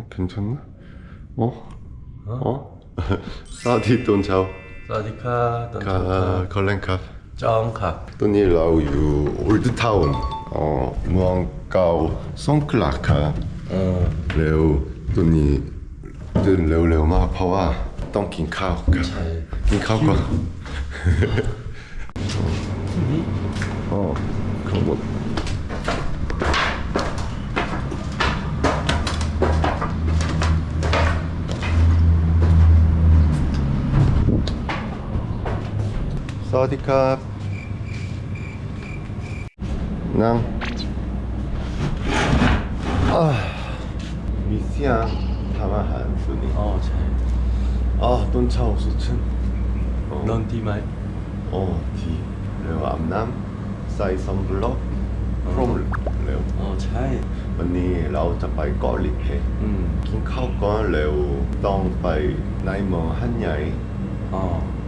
괜찮나? 사우디 돈เช้า สวัสดีค่ะตอนเช้าครั 가 걸렌캅 จองค่ะ 또니 라우 유 올드타운 무언가오 송클라카 레오 또니 레오 마 파와 똥킨 카오 킨 카오 그런 거 사와디캅 낭 미시앙 타마한 소니 ใช่ 돈 차오 소춘 นอนดีไหม 디 레오 암남 사이 선블럭 프롬 레오 ใช่ วันนี้เราจะไปเกาะหลีเป๊ะกินข้าวก่อนเร็วต้องไปในเมืองฮั่นใหญ่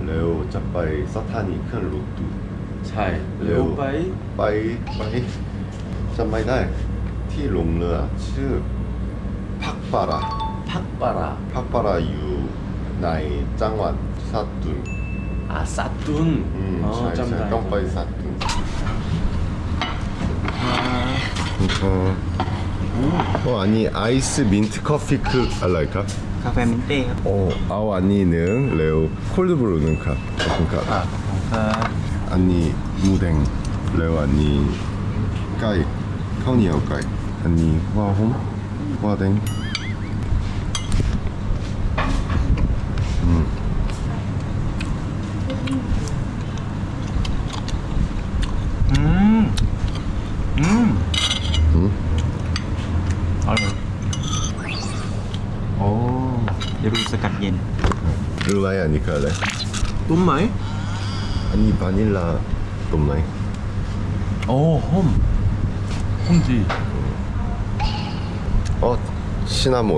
เร็วจะไปสถานีเครื่องรถตู้ ใช่เร็วไป ไปจำไม่ได้ที่ลงเรือชื่อพักปารา พักปารา พักปาราอยู่ในจังหวัดซาตุน ซาตุน ใช่ จำได้ ต้องไปซาตุน아니 아이스 민트 커피 크 알라이카? กาแฟมินเต้ครับ 아우 아니는 레오 콜드브루는 카 그러니까 ครับ 아니 무댕 레오 아니 까이 카우니어 까이 아니 화홈 화댕อร่อยโอ้เดี๋ยวดูสกัดเย็น 루마이 아니까 레 ตุ้มไหม 아니 바닐라 돔마이 โอ้ห่มดี 시나몬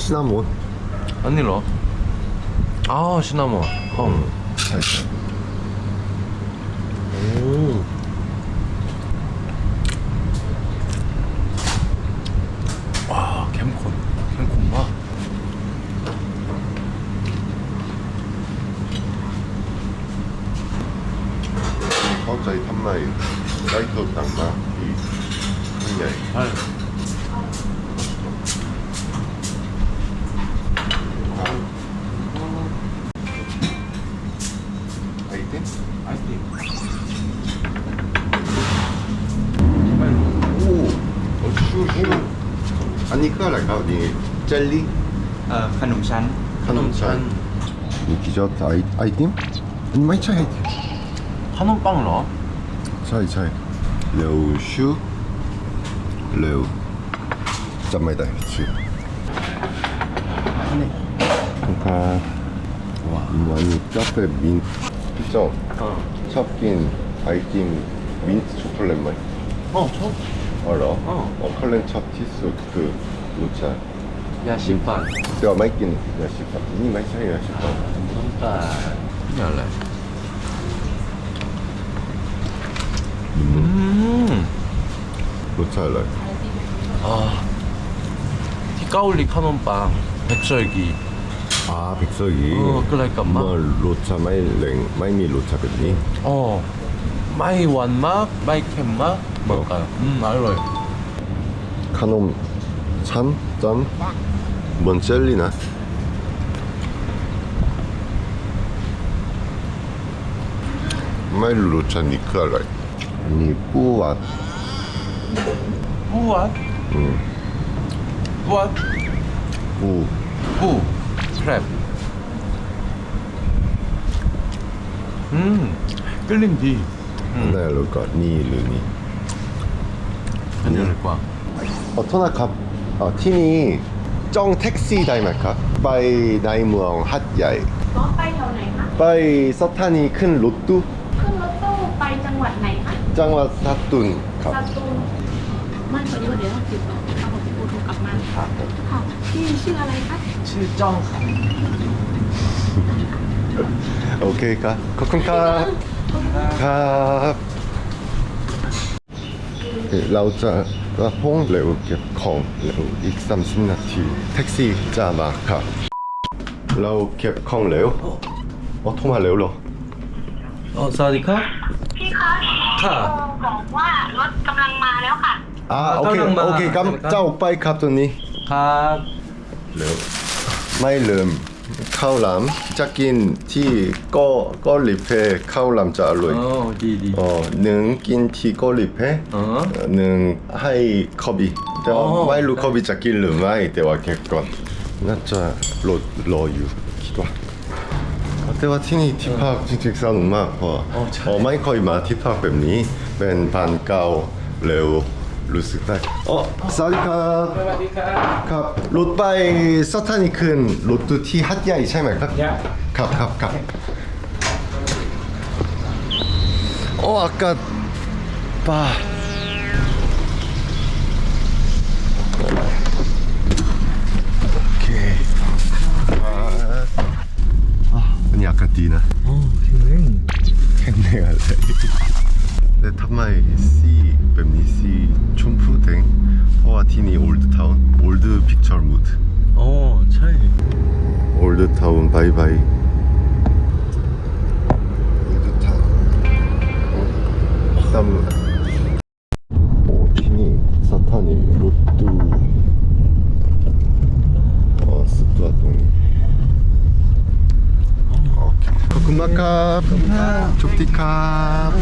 시나몬 อันนี้เหรอชินามอนห่ม 살짝 와 캠콘 봐 갑자기 탐마이 사이토 땅마 이 한야이 아이템? 아니 그거 알까? 이 젤리? ขนมชั้น 한엄찬 이 디저트 아이템? 아니 마이 차이 아이템 ขนมปังเหรอ 차이 레오 슈 레오 짬마이다 슈 그러니까 와 많이 카페 민트 피정 첩긴 아이템 민트 초콜릿 맛 처음 알아? 컬렌 찹 티스 그 로차 ยาชิฟัน 내가 마이킨 야시파 니 마이 차이 야시파 น้ำตาลนี่อะไร 로차 알라 ที่เกาหลีขนมปัง백설기 아 백석이 그러니까 막 뭐 로차 마이랭 마이미 로차 겠니? ไม่หวานมากไม่เค็มมาก뭘까요?อร่อย 카놈 찬? 짠? 뭔 젤리나? 마이 로차 니크 알라 아니 뿌왓 ปูอัดปูอัด 뿌 ปูแครบกลิ่นดี 하나 로가 니 르니 อันนี้อร่อยกว่า 토나캅 티니 정 택시 다이말카 빠이 나이무엉 핫야이 น้องไปแถวไหนคะ 빠이 서타니 큰 로뚜 ขึ้นรถตู้ไปจังหวัดไหนคะ 짱와 사툰 ส 캅 ตูลไม่พอดีว่าเดี๋ยวต้องติดต่อเขาบอกจะโทรกลับมาค่ะพี่ชื่ออะไรคะ ชื่อจ้องค่ะ 오케이 가 코쿤캅 캅 라오짜 ก็ห้องเร็วเก็บของเร็วอีก30 นาทีแท็กซี่จะมาครับเราเก็บของเร็วโทรมาเร็วเหรอ สวัสดีครับ พี่คะ ค่ะ บอกว่ารถกำลังมาแล้วค่ะ โอเค กำลังมา โอเคครับ ใช่ไหมครับ เจ้าไปครับตัวนี้ ครับ เร็วไม่ลืมข้าวหลามจะกินที่เกาหลีเพข้าวหลามจะอร่อย ดีดี หนึ่งกินที่เกาหลีเพหนึ่งให้คอบีแต่ว่าไม่รู้คอบีจะกินหรือไม่แต่ว่าเก็บก่อนน่าจะรออยู่คิดว่าแต่ว่าที่นี่ที่พักจริงๆสนุกมากเพราะไม่ค่อยมาที่พักแบบนี้เป็นพันเก่าเร็วรู้สึกได้สวัสดีครับ สวัสดีครับ ครับรถไปสถานีขึ้นรถตู้ที่หัดใหญ่ใช่ไหมครับครับอากาศป่าโอเคบรรยากาศดีนะแข็งแรงอะไรแต่ทำไมสีแบบนี้สีชมพูแดงเพราะว่าที่นี่ Old Town Old Picture Mood ใช่ Old Town บายบาย Old Town ตามที่นี่สถานีรถตู้สุดยอดตรงนี้โอเคขอบคุณมากครับโชคดีครับ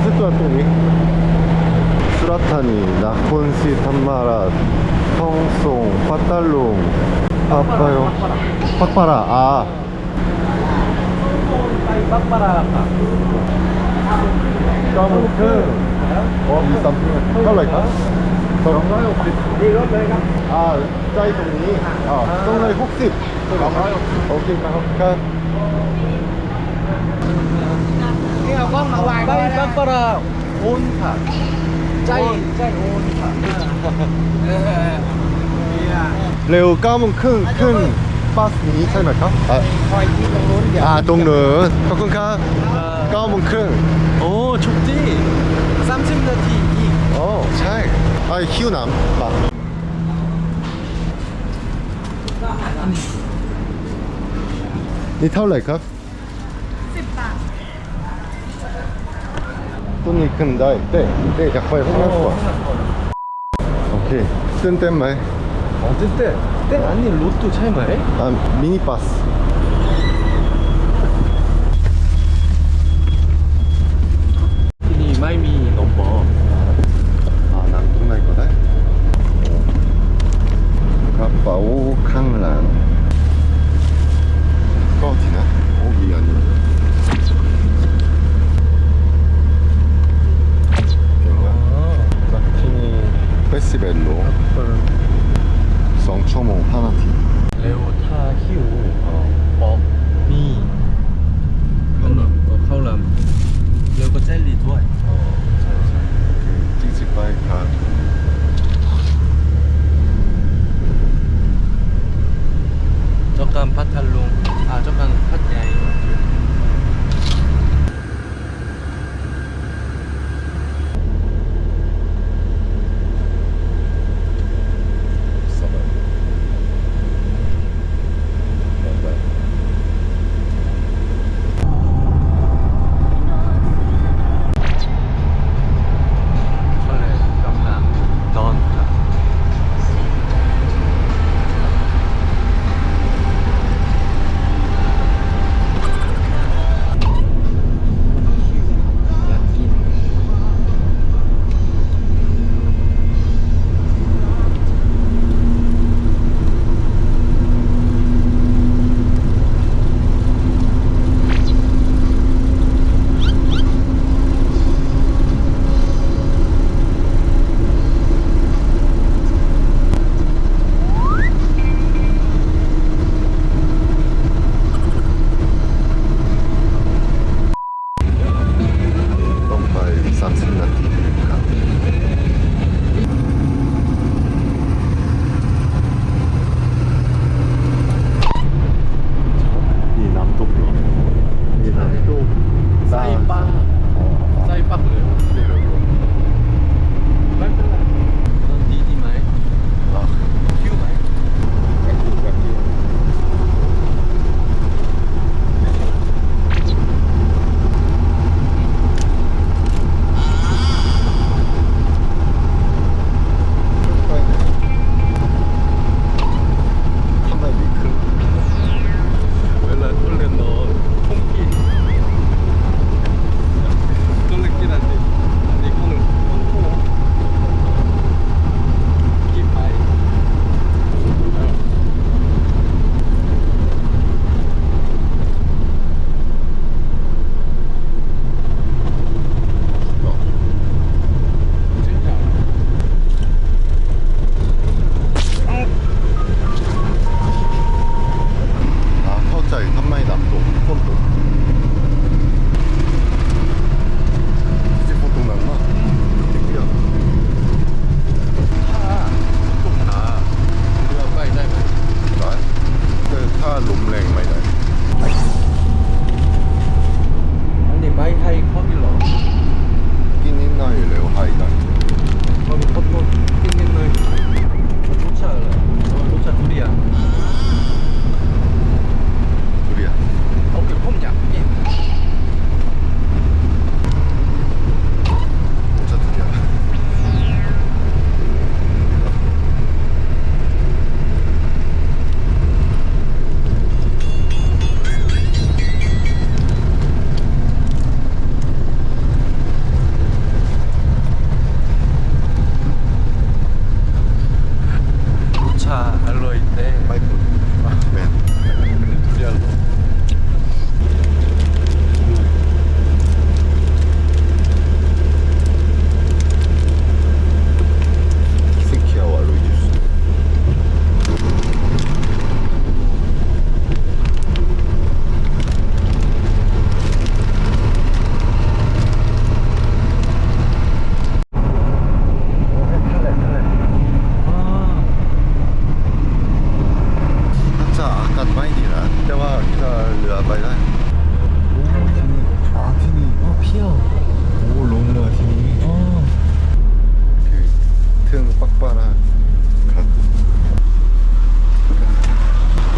สุดยอดตรงนี้สุราษฎร์ธานีนครศรีธรรมราชทองสงพัทลุง아빠요 빡빠라ไปบักปาราค่ะ 까먹은 이 쌈핑은 털라이까?นี่รถเลยครับ 짜이 동이 똥라이 혹시 오케이 가 นี่เอากล้องมาวางไปบักปาราโอนค่ะใจโอนค่ะ 레오 까먹은 큰 버스 이 차이말까? คอยที่ตรงนู้นเดี๋ยว 동는 거kun카 까먹은 큰 โอ้ชุกจี้30 นาทีอีก 차이 희우남 봐 니 타올라이까? 10 บาท 돈이 큰 나이 네 약발 혼날 거야 오케이 뜬땐말 어쨌든 땡 아니 로또 차이마에? 미니버스 이 마이미 넘버 난 동날 거다 가빠오 강란 꺼지나? 미안해 라티니 페스티벌로 성초몽 하나티 레오타 히우 미 카울람 레오가 젤리 좋아해 찌찌바이카 있대. ไม่พูดแมน 리얼로. 시키아와 루이주스 진짜 아까 마이니라 때와 기다려 봐야 티니 피어. 오, 롱라 팀이. 등 빡빡한 갓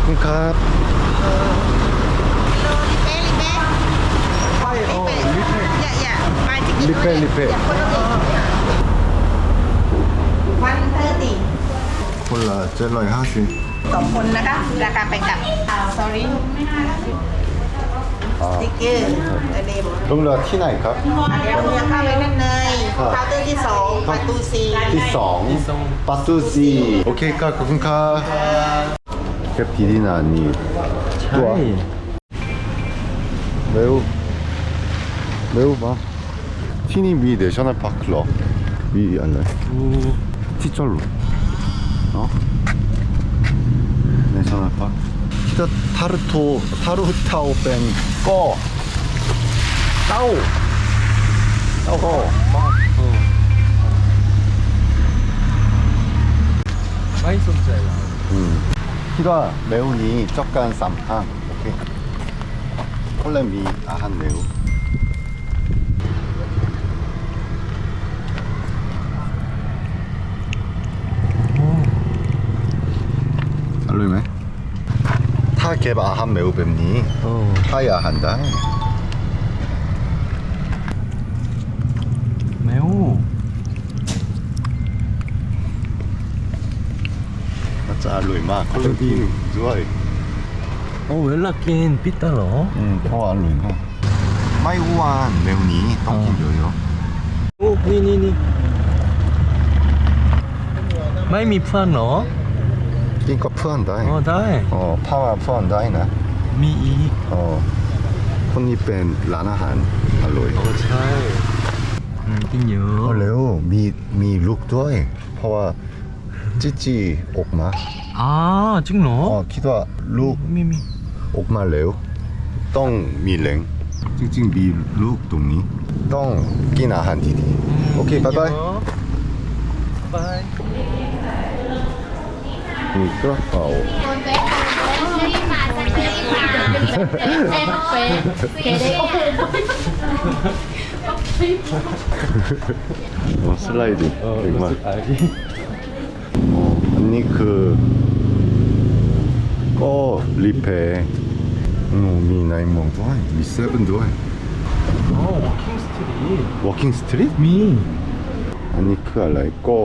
볶음밥 리페 콜라 젤러에 하시 2 คนนะคะ ราคาไปกลับ sorry สติ๊กเกอร์เดม 롱라 티나이카 อันนี้เราจะเข้าไปนั่นเลยเคาน์เตอร์ที่ 2 ประตู 4 ที่สองปัตตูซีโอเคครับขอบคุณครับแคปดีๆนะนี่ตัวเร็วมาที่นี่มีเนชั่นแนลพาร์คเหรอมีอะไรที่จอดรถเนาะเนชั่นแนลพาร์คที่ทารุเตาเป็นก็เต้าก็ 많이 손자야. คิดว่าเมนูนี้จบกัน3 ครั้งโอเคคนละมีอาหารเร็วอร่อยไหมถ้าเก็บอาหารเมนูแบบนี้ให้อาหารได้ 매우. มันจะอร่อยมากคนละที่ด้วย 웰라킨 삐따러. เพราะว่าอร่อยมากไม่อ้วนเมนูนี้ต้องกินเยอะ 오, 니니니. 마이미 푸안너. ๆกินกับเพื่อนได้ 다이. ถ้าว่าเพื่อนได้นะ 미이. คนนี้เป็นร้านอาหารอร่อย 차이. 띵요. เร็วมีลูกด้วย เพราะว่าจีออกมา 아, 찍노? คิดว่าลูก 미미. ออกมาเร็วต้องมีแรงจริงๆมีลูกตรงนี้ต้องกินอาหารดีๆโอเคบ๊ายบาย 바이. มีกระเป๋า สไลด์ดิเก่งมาก 알지? อันนี้คือก็รีเพย์มีในเมืองด้วยมีเซเว่นด้วย 워킹 스트릿. 워킹 스트리트? 미. อันนี้คืออะไรก็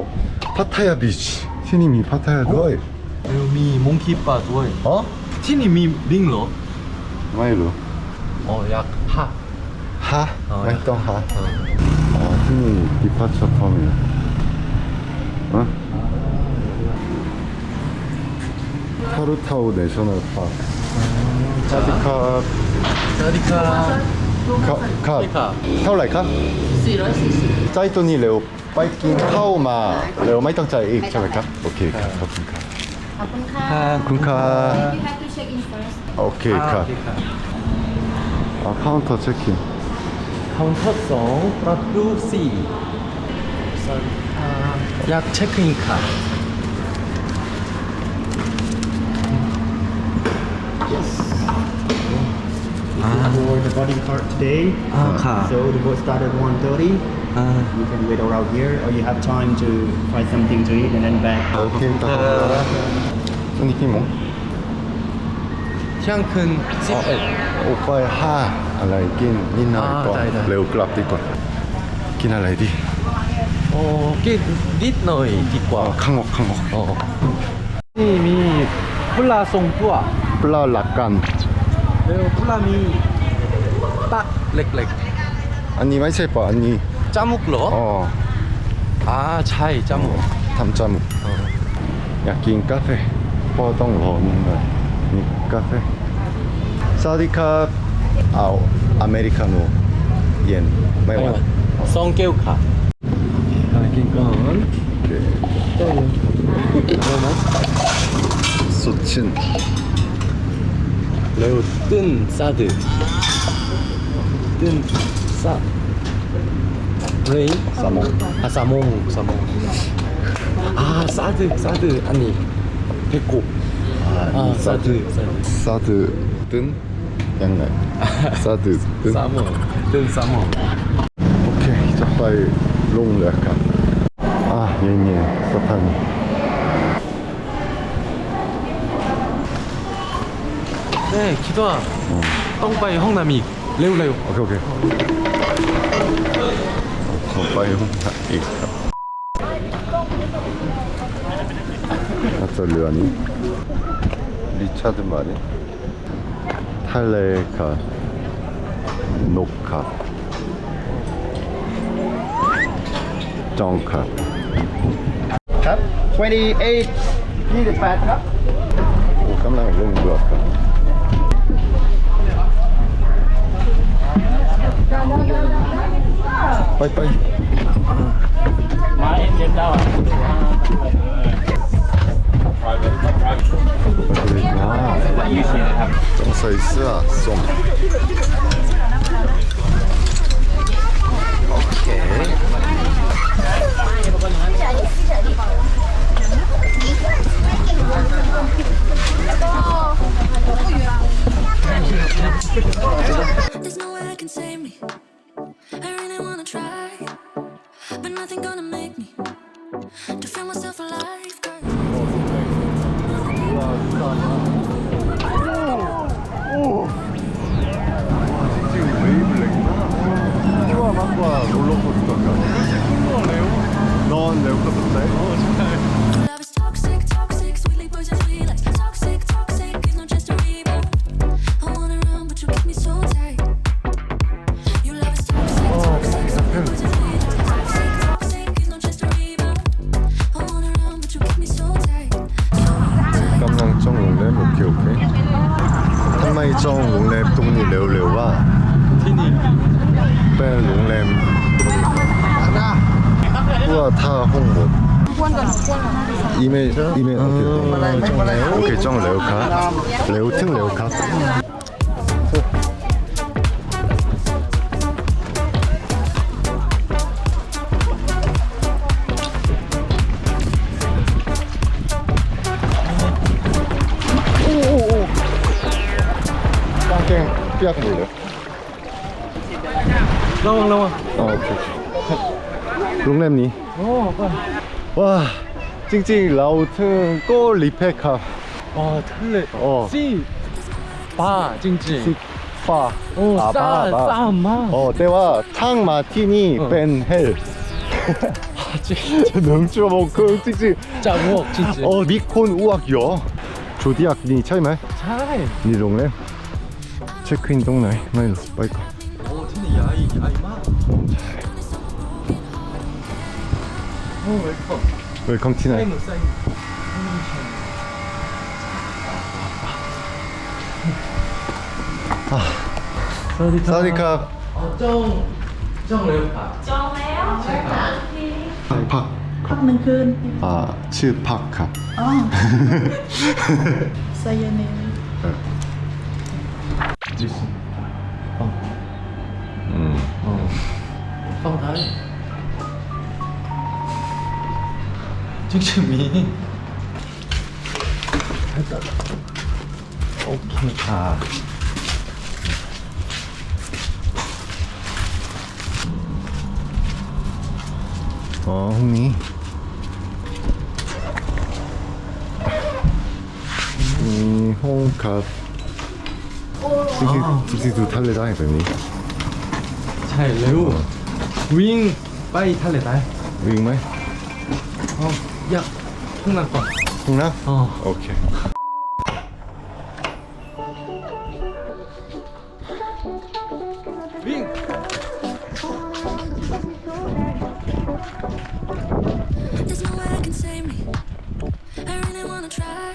พัทยาบีชที่นี่มีพัทยาด้วย 미 몽키바 두어이. อ๋อ 티니 미 링러. ไม่รู้ 약 하. ฮะไม่ต้องฮะที่นี่ดิพัชทอมิฮารุทาวเนชั่นแนลพาร์คสวัสดีครับ 사디카. ครับ 사디카. เท่าไหร่ครับ 440 จ่ายตัวนี้เร็วไปกินข้าวมาเร็วไม่ต้องจ่ายอีกใช่ไหมครับโอเคครับขอบคุณครับ ขอบคุณค่ะ 하. ขอบคุณครับ You have to check in first โอเคครับ카운터 체킹 카운터송 프라두 C. 약 체크인 카. For the boarding card today, 카. so the boat started at 1:30. You can wait around here, or you have time to find something to eat and then back. โอเคครับตอนนี้กี่โมง 향큰 CL. โอ้ไปห้าอะไรกินนิดหน่อยก่อน ได้ เร็วกลับดีกว่ากินอะไรดี 꽤 닛너이 뒷과. ข้างออกข้างออก 미 콜라송 뿌아. เปล่าหลักกัน 매우 콜라미 딱 렉렉. อันนี้ไม่ใช่ป่ะอันนี้ 짜묵러. อ๋อ 아 차이 짜묵. ทำจมูกอยากกินกาแฟ พ่อต้องรอนิดหน่อยนี่กาแฟสวัสดีครับเอาอเมริกาโน่เย็นไม่หวาน 성게우카. 킹건. สดชื่น 레오 뜬 사드. 뜬 사. 레인. สามง 아 사몽. 아 사드 아니 배꼽. 아 사드. ซาดือตึ้นยังไงซาดือตึ้น 사몽. 뜬 사몽. โอเคจะไปลงเรือกันเย็นๆสถานี 네 기도아. 똥바이 헝남이 레오. โอเคขอไปห้องพักอีกครับอาจจะเรือนี้ริชาร์ดมาเนี่ยทะเลค่ะนกค่ะจองค่ะครับ28ครับโอ้กำลังลงเรือครับไปต้องใส่เสื้อส้มโอเค There's no way that can save me. I really wanna try, but nothing gonna make me to feel myself alive. 지금 웨이블랙이나 이와 맛과 롤러코스터가 넌 레오코스터 타요? Love is toxic, sweetly poison, sweet like toxic, it's not just a rebound. I wanna run, but you keep me so tight. Your love is toxic, sweetly poison, sweet like toxic, it's not just a rebound. I wanna run, but you keep me so tight. 깜랑 정 롱램 오케이 한마이 정 롱램 동니 레오레오와 뺀 롱램 동니 우와 타 홍보 이메 오케이 정 레오카 레오팅 레오카 깡깽 삐약 물려 나와. 오케이 롱램니 와 찡찡 라우튼 꼬 리페카 틀레. 어. 씨. 바 찡찡. 파 싸마. 때와 탕 마티니 벤헬 능추어 먹고 찡찡 짜고 찡찡. 니콘 우악요 조디악 니 차이말 잘. 니 롱램 체크인 동나이 마일로 빠이까 티니 야이 마. 웰컴. 웰컴 티나이 사인. 사디캅 정 레오파. จองแล้ว 팍 พักหนึ่งคืน ชื่อพักครับ อ๋อไซยาเนล 펑타이. 찡찡미. 오케이. 홍미 홍갑 찡찡 탈레다 이거니 잘 레오. 윙 빠이 탈레다. 윙마이 야. 흥남권. 홍나? 어. 오케이 윙. There's no way that can save me. I really wanna try,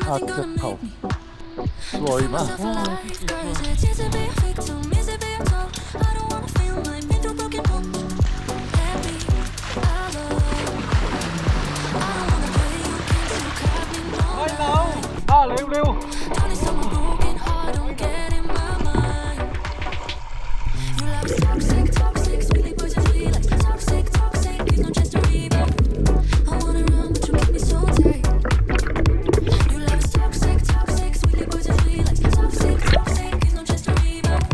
Nothing gonna make me สวยมาก myself alive. Courage, is it be a victim? Is it be a toll? I don't wanna feel like been through broken homes. Let me, I love. I don't wanna play you games you cut me no line. เร็ว Don't need someone broken heart, don't get in my mind. Your love is toxic, toxic, sweetly poison, sweet like toxic, toxic. There's no chance to rebound. I wanna run, but you keep me so tight. Your love is toxic, toxic, sweetly poison, sweet like toxic, toxic. There's no chance to rebound.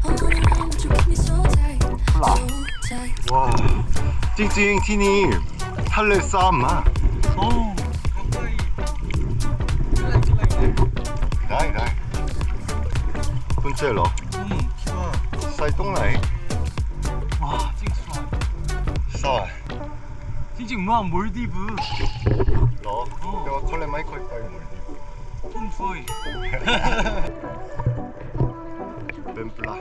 I wanna run, but you keep me so tight, so tight. ว้าวจริงๆที่นี่ทะเลสาบมากได้คุณเจเหรอใส่ตรงไหน 와 찡 좋아 สวย 찡찡 뭐야 몰디브 เหรอแต่ว่าเขาเลยไม่ค่อยไปเหมือนที่ 톰 좋아해 เป็นปลา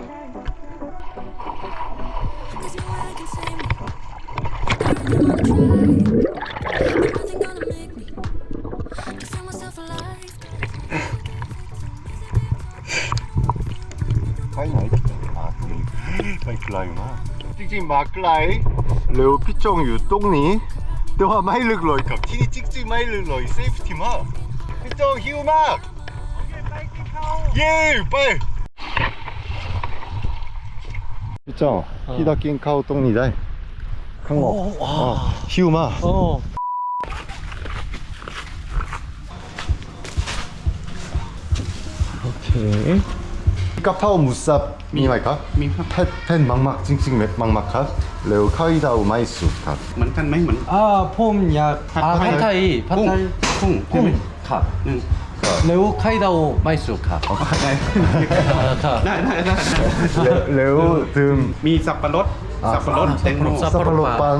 There's no way I can save me. I really wanna try. Nothing gonna make me. I feel myself alive. ไปไหนมาตรงนี้ไปไกลมากจริงๆมาไกลเร็วพี่จงอยู่ตรงนี้แต่ว่าไม่ลึกเลยครับที่นี่จริงๆไม่ลึกเลยเซฟตี้มากพี่จงหิวมากเย้ไปพี่จงพี่ตะกินข้าวตรงนี้ได้ข้างนอกหิวมาก โอเค กะเพราหมูสับมีไหมครับ มีครับ เผ็ดมากๆจริงๆเม็ดมากๆครับแล้วข้าวดาวไม่สุกครับ เหมือนกันไหมเหมือน 폼 약. 아 팟타이 กุ้ง 팟타이 ใช่ไหม 카 หนึ่ง 레오 카이다오 마이스 카 ได้ 카 ได้ แล้วดื่ม มีสับปะรดสับปะรดแตงโม สับปะรดปัน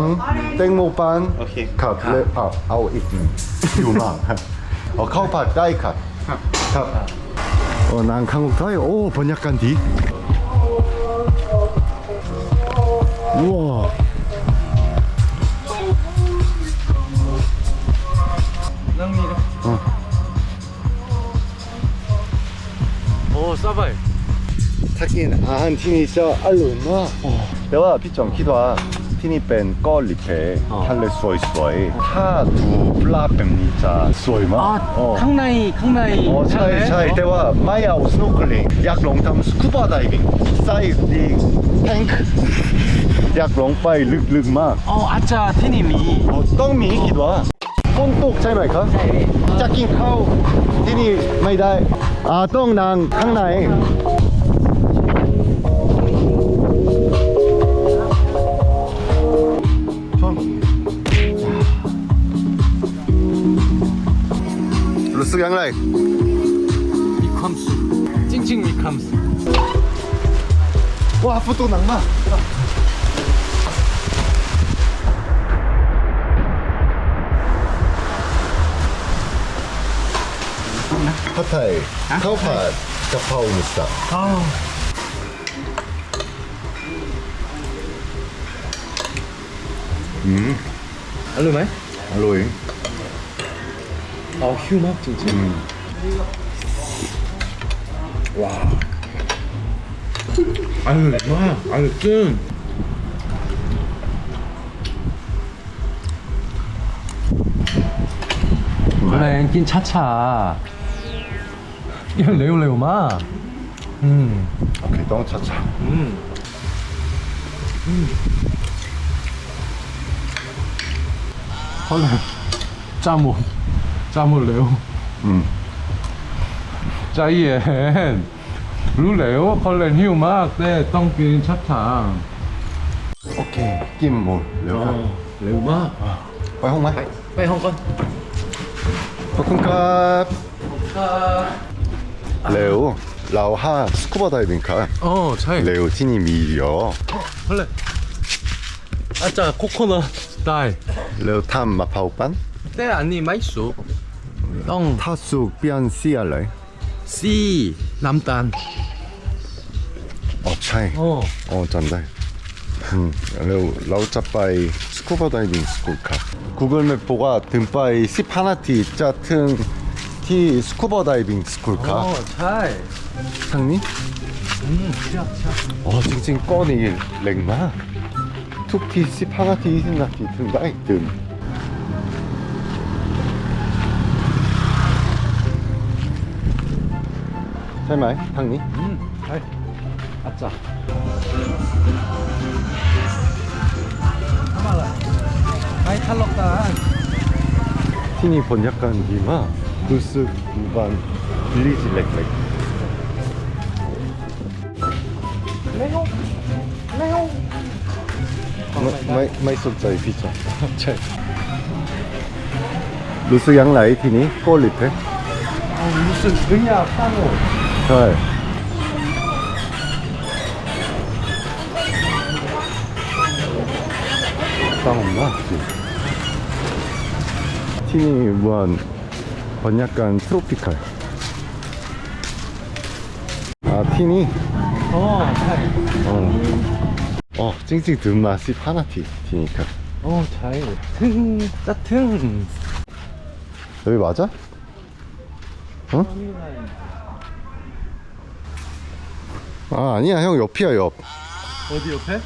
แตงโมปัน โอเค ครับแล้วเอาอีกหนึ่งหิวมากครับเอาข้าวผัดได้ครับ ครับ ครับโอ้นางข้างไทยโอ้บรรยากาศดีว้าว 낭미래. 오 싸바이. ถ้ากินอาหารที่นี่จะอร่อยมากแต่ว่าพี่จงคิดว่าที่นี่เป็นเกาหลีเพทะเลสวยๆถ้าดูปลาแบบนี้จะสวยมาก 아 캉나이 อ๋อใช่ใช่แต่ว่าไม่เอาสโนว์เคลิ่งอยากลงทำสกูบาไดวิ่งใส่ดีแทงค์อยากลงไปลึกๆมาก 아짜 티니미. ต้องมีคิดว่าฝนตกใช่ไหมครับใช่จะกินข้าวที่นี่ไม่ได้ต้องนั่งข้างในรู้สึกยังไง 미캄스. 찡찡 미캄스. 와ฝนตกหนักมากผัดไทยข้าวผัดกะเพราหมูสับ 알루마이? อร่อย 휴막 찡찡. 와. 아유 와. 아유 찡. 원래 긴 차차. 이거 레오마. โอเคต้องช้า 헐레. 짜모 레오. 짜이엔. 루레오 컬렌 휴막 때 똥긴 차차. ๆโอเคกินหมดแล้วครับ 레오마. ไปห้องไหม 빨리 헝건. ขอบคุณครับเร็วเราห้าสกูบาไดวิ่งครับ 차이. เร็วที่นี่มีเยอะ 헐레. 아짜 코코넛 스타일. เร็วทำมะพร้าวปั้น 때 아니 마이수. 똥. ถ้าสุกเปลี่ยนสีอะไร C 남단. อ๋อใช่อ๋อจำได้เร็วเราจะไปสกูบาไดวิ่งสกูลครับ Google Map บอกว่าถึงไป10นาทีจะถึง ที่สกูบาไดวิ่งสคูลครับ ใช่ ทางนี้จริงๆก้อนนี้แรงมากทุกที15 นาที20 นาทีถึงได้ตื่นใช่ไหมทางนี้ ใช่อาจารย์ทำอะไรไม่ทะเลาะกัน ที่นี่บรรยากาศดีมากรู้สึกหมู่บ้านวิลเลจเล็กๆไม่สนใจพี่จ๊ะใช่รู้สึกยังไงทีนี้โกลิเพ รู้สึกเรียบสงบ ใช่ตั้งมากจริงที่นี่วันบรรยากาศทรอปิคอลที่นี่ ใช่ จริงๆถึงมา15 นาทีที่นี่ครับ ใช่ถึงจะถึง 여기 맞아? 응? 아니야 형 옆이야 옆 어디 옆에?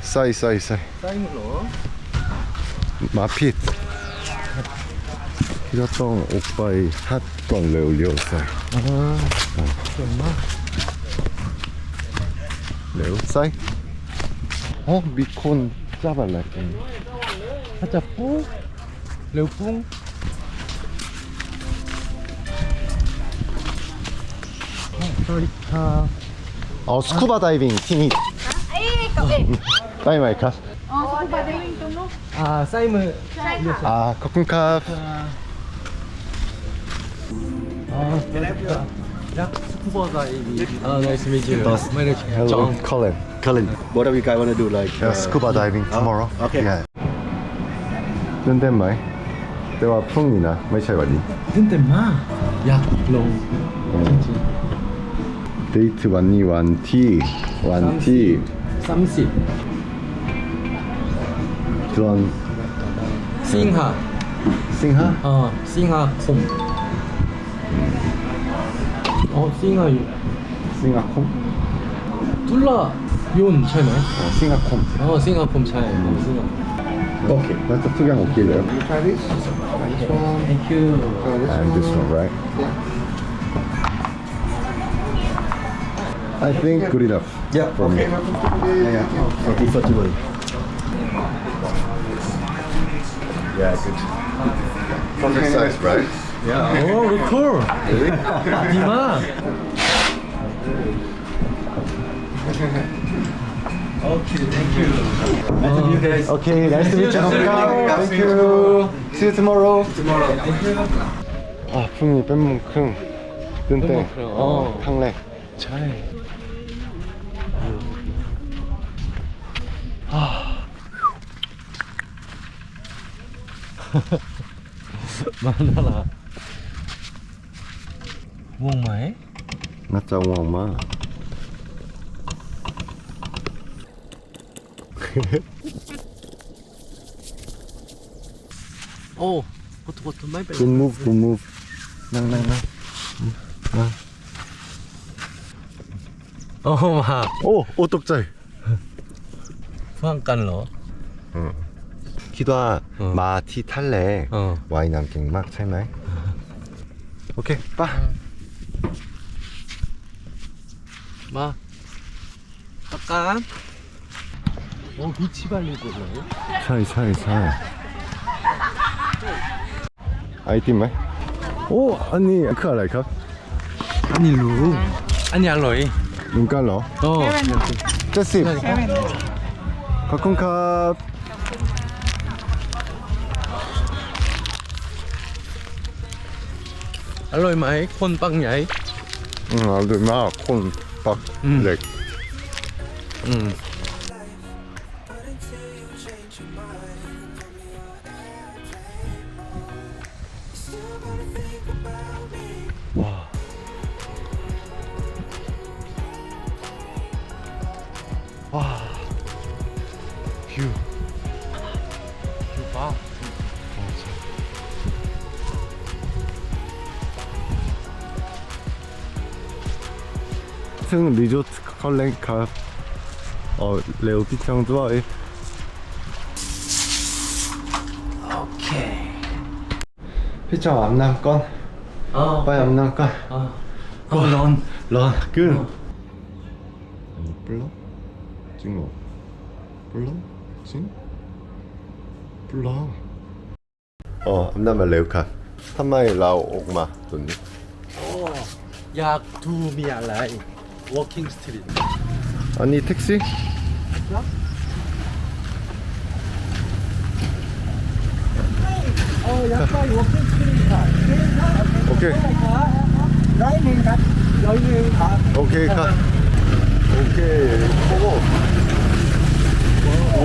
사이 사인으로 마핏 히라똥 오빠의 핫건 레올리오사이 정말 레오사이? 미콘 짜발라 하자 뿡 레오 뿡 스쿠바 다이빙 티니 다이마이카 사임을 커튼캅 스쿠버 다이빙 nice to meet you Hello Colin What do you guys want to do? Like scuba diving tomorrow okay. yeah ตื่นเต้นไหมแต่ว่าพรุ่งนี้นะไม่ใช่วันนี้ ตื่นเต้นมากอยากลง เดทวันนี้วันที่30 เดือน สิงหา สิงหา สิงหาคมสิงหา สิงหาคม 둘라 연ใช่ไหม สิงหาคม สิงหาคมใช่สิงหา โอเคแล้วจะทุกอย่างโอเคเลย Thank you and this one right I think good enough Yeah, for me yeah. Okay, for today. yeah good perfect size right look cool 디마 Okay, thank you. Nice to meet you guys. okay nice to meet you thank you see you tomorrow 아 풍이 뺀만큼 뜬때 탕렉 ใช่많아라ง่วงไหม น่าจะง่วงมาก โอ้กดไม่เป็น good move นั่ง โอ้มา โอ้ตกใจ ฟังกันเหรอ คิดว่ามาที่ทะเลว่ายน้ำเก่งมากใช่ไหมโอเคป่ะ มาปากกา비치 발리고 그래요? ใช่ไอติมไหมโอ้อันนี้คืออะไรครับ 아니 루 아니 알로이 เหมือนกันเหรอ70ขอบคุณครับ 알로이 마이 콘빵 야이 อร่อยมากคนปักเล็ก 뷰 봐. ซึ่ง 리조트 컬렌카 레오 피청 좋아해. 오케이. 피청 암남건. 빨리 암남건. 런. 런. 끈. 불러? 징어. 불러? 징? 불러. 암남만 레오카. 한마이 라오 옥마 좋니? อยากดูมีอะไร Walking Street 아니 택시? 약간 Walking Street 오케이. 100명ครับ100명ครับ 오케이 가. 오케이. 보고. 오.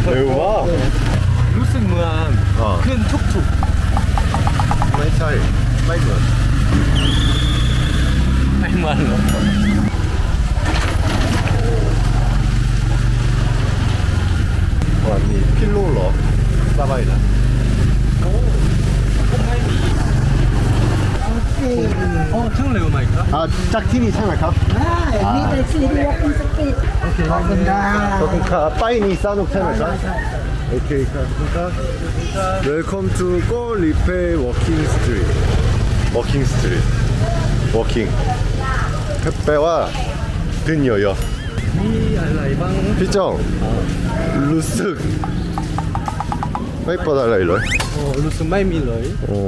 대박. รู้สึกเหมือน ขึ้นทุก ไม่ใช่ไม่เหมือน ๆไม่เหมือนหรอ วันนี้พิโลเหรอสบายนะ ถึงเร็วไหมครับ จากที่นี่ใช่ไหมครับ นี่เป็นซีรีส์ว่าเป็นสปีด ขอบคุณครับไปนี่สนุกใช่ไหมครับโอเคครับขอบคุณครับ Welcome to 꼬리페 워킹 스트리트 워킹 스트리트 워킹แปลว่าเดินเยอะ มีอะไรบ้าง ๆพี่จ้องรู้สึกไม่ปวดอะไรเลย รู้สึกไม่มีเลย โอ้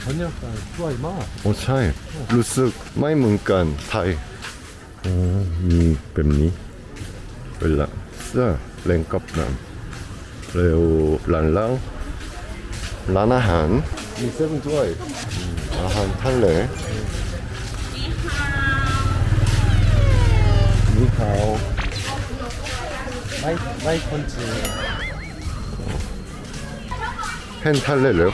บรรยากาศสวยมาก โอ้ใช่รู้สึกไม่เหมือนกันไทยโอ้มีแบบนี้เวลาเสื้อเล่นกับน้ำเร็วร้านเหล้าร้านอาหารมีเซเว่นด้วยอาหารทะเลนี่เขา ไม่คนจีน เห็นทะเลเลย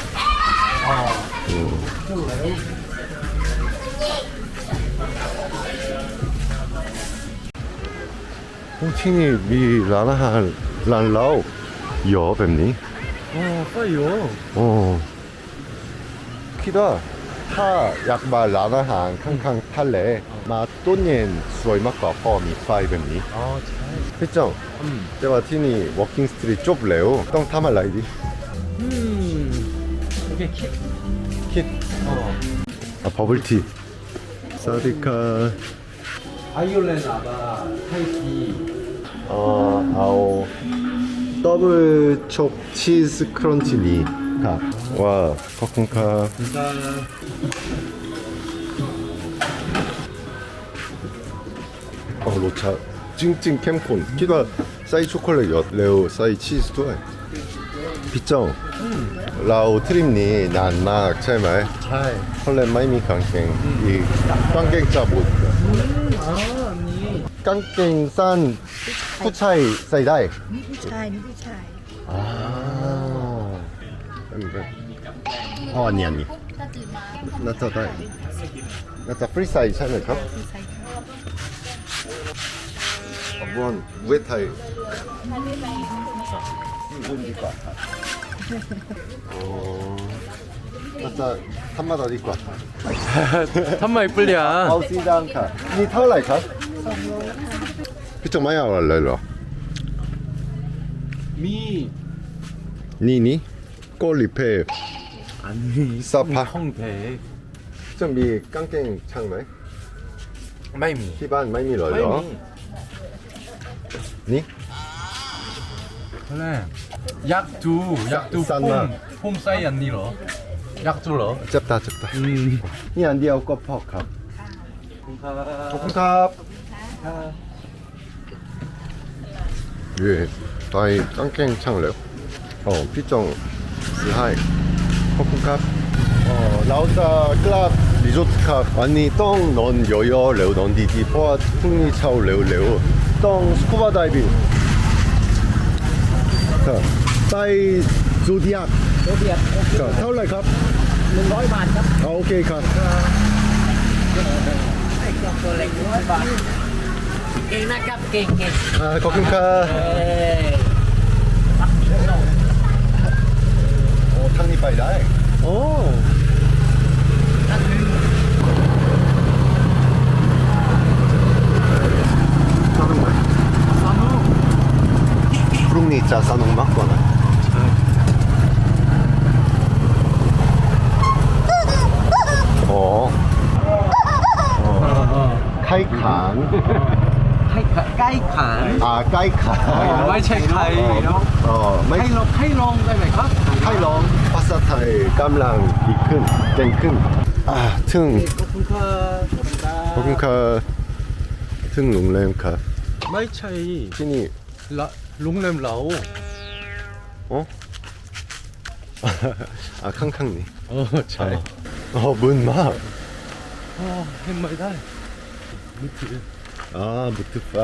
ที่นี่มีร้านอาหารร้านเหล้าเยอะแบบนี้ ก็เยอะ โอ้คิดว่าถ้าอยากมาร้านอาหารข้างๆทะเลมาต้นเย็นสวยมากกว่าพอมีไฟแบบนี้ อ๋อใช่ พี่จ้องแต่ว่าที่นี่ Walking Street จบแล้วต้องทำอะไรดี โอเคคิด คิด버블티 사디카 อายุเลนาบาไทยที เอา더블 촉 치즈 크런치니 와 커튼카 จะ 로차 찡찡 캠콘 키가 사이 초콜릿 레오 사이 치즈ด้วย พี่จ้องเราทริปนี้นานมากใช่ไหม ใช่ เพราะเลยไม่มีกางเกงอีกกางเกงจะบุด อ๋ออันนี้ กางเกงสั้นผู้ชายใส่ได้ นี่ผู้ชายนี่ผู้ชาย อ่าอันนี้น่าจะได้น่าจะฟรีไซส์ใช่ไหมครับบอลเวทไทยรุ่นดีกว่าน่าจะธรรมดาดีกว่า ทำไมเปลี่ยน เอาสีดังค่ะนี่เท่าไหร่ครับพี่จะไม่เอาอะไรเหรอ มี นี่โกลิเพ อันนี้ สภา ห้องเพ จะมีกางเกงช่างไหม ไม่มี ที่บ้านไม่มีเลย ไม่ เหรอ มี นี่ แรกอยากดูสั้นมาก ผมใส่อันนี้เหรออยากดูเหรอ เจ็บตานี่อันเดียวก็พอครับขอบคุณครับเย่ไปกางเกงช่างแล้วพี่จงซื้อให้ขอบคุณครับเราจะกลับรีสอร์ทครับวันนี้ต้องนอนเยอะๆเร็วนอนดีๆเพราะว่าพรุ่งนี้เช้าเร็วๆต้องสกูบาไดวิ่งครับไปโซเดียกครับเท่าไหร่ครับ100 บาทครับโอเคครับ ตัวเล็ก100 บาทเก่งนะครับเก่ง ขอบคุณครับโอ้ทางนี้ไปได้ โอ้ กว่านะอ๋อไข่ขาน ใกล้ขาน ใกล้ขาน ไม่ใช่ใครเนาะ ไม่ ให้ลองได้ไหมครับ ให้ลองภาษาไทยกำลังดีขึ้นเก่งขึ้นถึง ขอบคุณครับ ขอบคุณครับถึงโรงแรมครับ ไม่ใช่ ที่นี่ ละโรงแรมเรา ข้างๆนี่ ใช่ บุญมาก เห็นไม่ได้มือถือ บุตรไฟ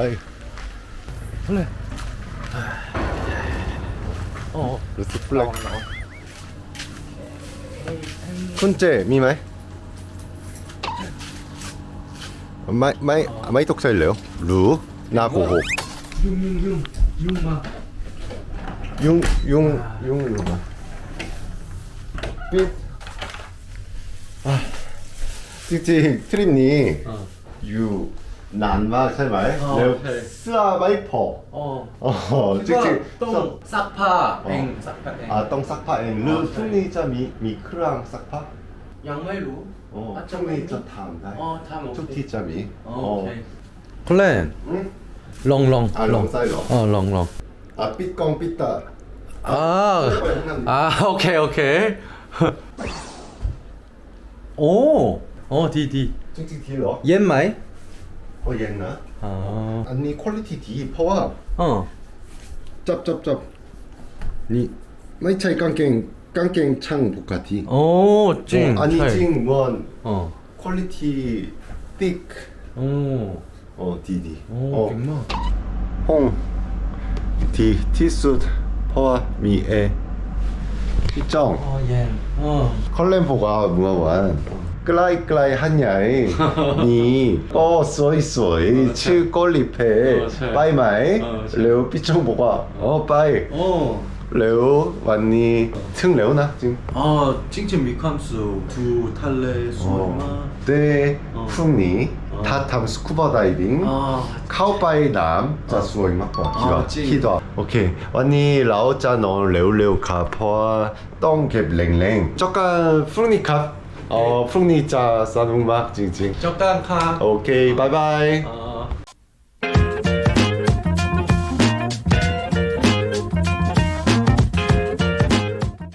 เลยรู้สึกแปลกคุณเจมีไหมไม่ตกใจเหรอรู้น่าโกหกยุ่งมา ยุ่งมาปิดจริงๆทริปนี้อยู่นานมากใช่ไหมแล้วเสื้อไม่พอจริงๆ ต้องซักผ้าเองซักผ้าเอง ต้องซักผ้าเองหรือพรุ่งนี้จะมีเครื่องซักผ้า ยังไม่รู้ พรุ่งนี้จะทำได้ ทำโอเค ทุกที่จะมี โอเค 플랜 롱ลองใส่หรอ 롱ปิดกล้องปิดตา 오케이 디디 จริงๆที่หรอ 옌마이 เย็นนะอันนี้คุณภาพดีเพราะว่าจับนี่ไม่ใช่กางเกงช่างปกติ 찡 อันนี้จริงมัน 어 คุณภาพติ๊กดี 빅마 ห้องที่สุดเพราะว่ามีแอร์ที่จ้อง 옌 컬렌보가 무화관ใกล้ๆ 한야에 니สวยชื่อ꼬리패 빠이마이 레오 삐청보가 빠이 레오 왔니 층 레오나 지금 찡찡 미캄수 두 탈레 수마 네 풍니 다탐 스쿠버 다이빙 카우바이 남 자수어이 막과 키도 오케이 왔니 라오짜 너 레오레오 카퍼 똥갭 랭랭 쪼깐 풍니 캅 풍니 짜 싸둥막 징징 적당카 오케이 바이바이